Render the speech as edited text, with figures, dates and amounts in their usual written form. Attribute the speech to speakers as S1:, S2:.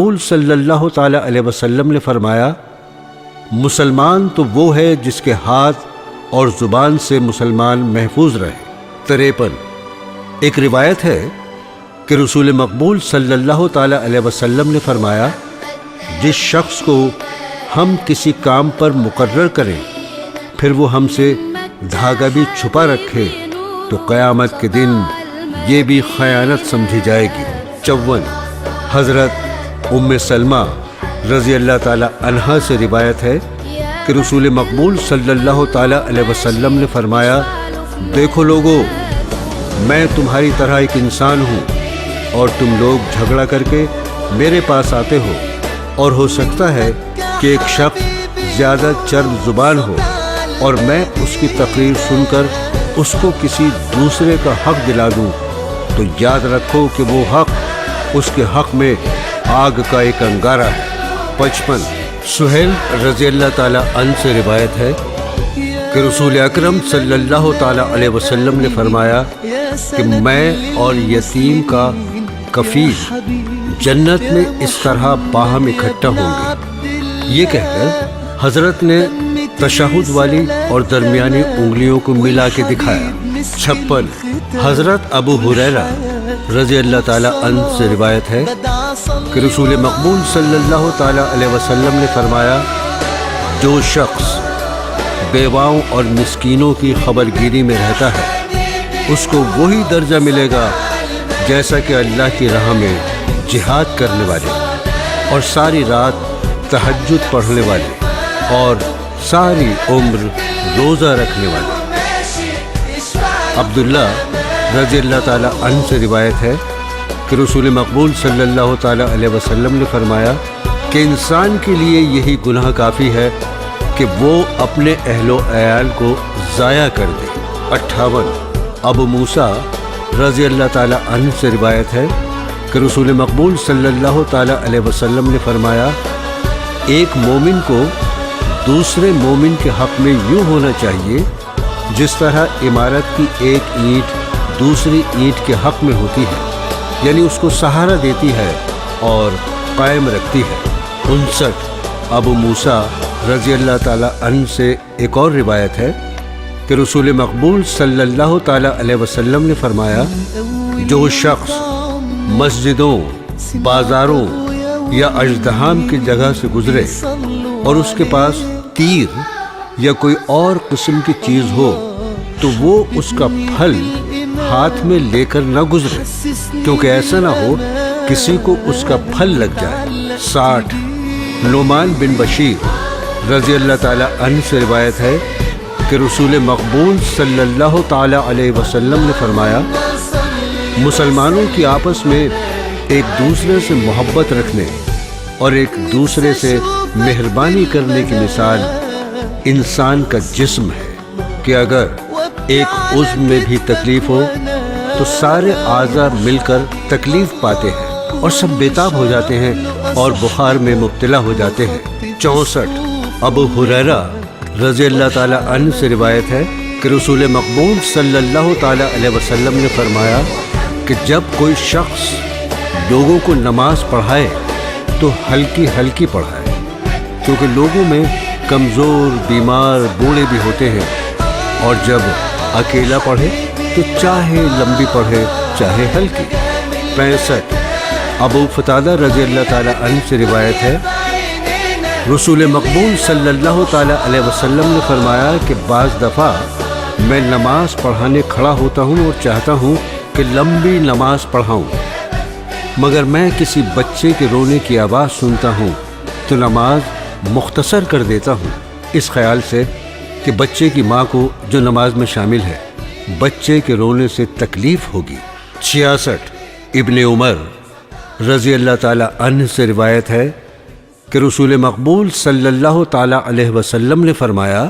S1: رسول صلی اللہ تعالی علیہ وسلم نے فرمایا، مسلمان تو وہ ہے جس کے ہاتھ اور زبان سے مسلمان محفوظ رہے۔ 53 ایک روایت ہے کہ رسول مقبول صلی اللہ تعالی علیہ وسلم نے فرمایا، جس شخص کو ہم کسی کام پر مقرر کریں پھر وہ ہم سے دھاگا بھی چھپا رکھے تو قیامت کے دن یہ بھی خیانت سمجھی جائے گی۔ 54 حضرت ام سلمہ رضی اللہ تعالی عنہا سے روایت ہے کہ رسول مقبول صلی اللہ تعالی علیہ وسلم نے فرمایا، دیکھو لوگو، میں تمہاری طرح ایک انسان ہوں اور تم لوگ جھگڑا کر کے میرے پاس آتے ہو، اور ہو سکتا ہے کہ ایک شخص زیادہ چرب زبان ہو اور میں اس کی تقریر سن کر اس کو کسی دوسرے کا حق دلا دوں، تو یاد رکھو کہ وہ حق اس کے حق میں آگ کا ایک انگارہ ہے۔ 55 سہیل رضی اللہ تعالیٰ عنہ سے روایت ہے کہ رسول اکرم صلی اللہ تعالیٰ علیہ وسلم نے فرمایا کہ میں اور یتیم کا کفیل جنت میں اس طرح باہم اکٹھا ہوں گے۔ یہ کہہ کر حضرت نے تشہد والی اور درمیانی انگلیوں کو ملا کے دکھایا۔ 56 حضرت ابو ہریرہ رضی اللہ تعالیٰ عنہ سے روایت ہے کہ رسول مقبول صلی اللہ تعالیٰ علیہ وسلم نے فرمایا، جو شخص بیواؤں اور مسکینوں کی خبرگیری میں رہتا ہے اس کو وہی درجہ ملے گا جیسا کہ اللہ کی راہ میں جہاد کرنے والے اور ساری رات تہجد پڑھنے والے اور ساری عمر روزہ رکھنے والے۔ عبداللہ رضی اللہ تعالیٰ عنہ سے روایت ہے کہ رسول مقبول صلی اللہ تعالیٰ علیہ وسلم نے فرمایا کہ انسان کے لیے یہی گناہ کافی ہے کہ وہ اپنے اہل و عیال کو ضائع کر دے۔ 58 ابو موسیٰ رضی اللہ تعالیٰ عنہ سے روایت ہے کہ رسول مقبول صلی اللہ تعالیٰ علیہ وسلم نے فرمایا، ایک مومن کو دوسرے مومن کے حق میں یوں ہونا چاہیے جس طرح عمارت کی ایک اینٹ دوسری اینٹ کے حق میں ہوتی ہے، یعنی اس کو سہارا دیتی ہے اور قائم رکھتی ہے۔ 59 ابو موسیٰ رضی اللہ تعالیٰ عنہ سے ایک اور روایت ہے کہ رسول مقبول صلی اللہ تعالیٰ علیہ وسلم نے فرمایا، جو شخص مسجدوں، بازاروں یا اژدہام کی جگہ سے گزرے اور اس کے پاس تیر یا کوئی اور قسم کی چیز ہو تو وہ اس کا پھل ہاتھ میں لے کر نہ گزرے، کیونکہ ایسا نہ ہو کسی کو اس کا پھل لگ جائے۔ 60 نعمان بن بشیر رضی اللہ تعالیٰ عنہ سے روایت ہے کہ رسول مقبول صلی اللہ تعالیٰ علیہ وسلم نے فرمایا، مسلمانوں کی آپس میں ایک دوسرے سے محبت رکھنے اور ایک دوسرے سے مہربانی کرنے کی مثال انسان کا جسم ہے کہ اگر ایک عضو میں بھی تکلیف ہو تو سارے اعضاء مل کر تکلیف پاتے ہیں اور سب بےتاب ہو جاتے ہیں اور بخار میں مبتلا ہو جاتے ہیں۔ 64 ابو ہریرہ رضی اللہ تعالیٰ عنہ سے روایت ہے کہ رسول مقبول صلی اللہ تعالیٰ علیہ وسلم نے فرمایا کہ جب کوئی شخص لوگوں کو نماز پڑھائے تو ہلکی ہلکی پڑھائے، کیونکہ لوگوں میں کمزور، بیمار، بوڑھے بھی ہوتے ہیں، اور جب اکیلا پڑھے تو چاہے لمبی پڑھے چاہے ہلکی۔ 65 ابو فتادہ رضی اللہ تعالیٰ عنہ سے روایت ہے رسول مقبول صلی اللہ تعالیٰ علیہ وسلم نے فرمایا کہ بعض دفعہ میں نماز پڑھانے کھڑا ہوتا ہوں اور چاہتا ہوں کہ لمبی نماز پڑھاؤں، مگر میں کسی بچے کے رونے کی آواز سنتا ہوں تو نماز مختصر کر دیتا ہوں، اس خیال سے کہ بچے کی ماں کو جو نماز میں شامل ہے بچے کے رونے سے تکلیف ہوگی۔ 66 ابن عمر رضی اللہ تعالیٰ عنہ سے روایت ہے کہ رسول مقبول صلی اللہ تعالیٰ علیہ وسلم نے فرمایا،